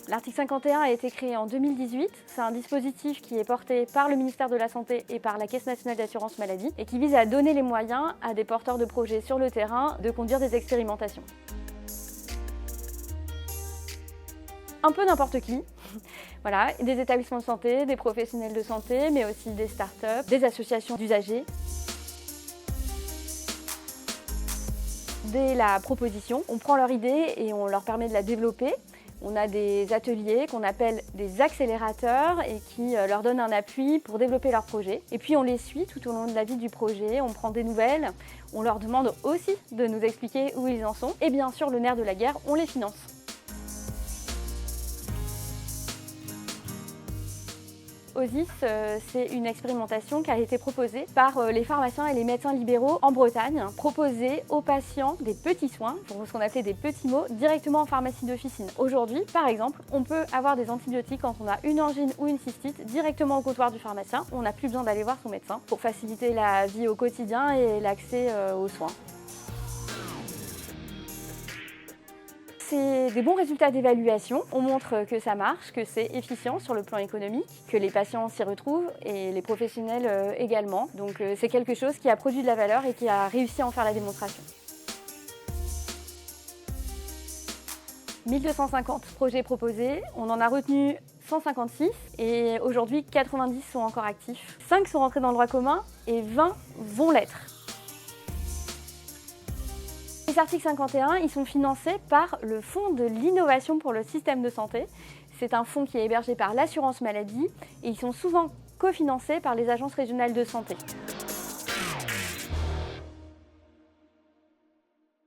L'article 51 a été créé en 2018. C'est un dispositif qui est porté par le ministère de la Santé et par la Caisse nationale d'assurance maladie et qui vise à donner les moyens à des porteurs de projets sur le terrain de conduire des expérimentations. Un peu n'importe qui. Voilà, des établissements de santé, des professionnels de santé, mais aussi des startups, des associations d'usagers. Dès la proposition, on prend leur idée et on leur permet de la développer. On a des ateliers qu'on appelle des accélérateurs et qui leur donnent un appui pour développer leur projet. Et puis on les suit tout au long de la vie du projet, on prend des nouvelles, on leur demande aussi de nous expliquer où ils en sont. Et bien sûr, le nerf de la guerre, on les finance. OSIS, c'est une expérimentation qui a été proposée par les pharmaciens et les médecins libéraux en Bretagne, proposée aux patients des petits soins, pour ce qu'on appelait des petits mots, directement en pharmacie d'officine. Aujourd'hui, par exemple, on peut avoir des antibiotiques quand on a une angine ou une cystite directement au comptoir du pharmacien. On n'a plus besoin d'aller voir son médecin pour faciliter la vie au quotidien et l'accès aux soins. C'est des bons résultats d'évaluation. On montre que ça marche, que c'est efficient sur le plan économique, que les patients s'y retrouvent et les professionnels également. Donc c'est quelque chose qui a produit de la valeur et qui a réussi à en faire la démonstration. 1250 projets proposés, on en a retenu 156 et aujourd'hui 90 sont encore actifs. 5 sont rentrés dans le droit commun et 20 vont l'être. Les articles 51, ils sont financés par le Fonds de l'innovation pour le système de santé. C'est un fonds qui est hébergé par l'assurance maladie et ils sont souvent cofinancés par les agences régionales de santé.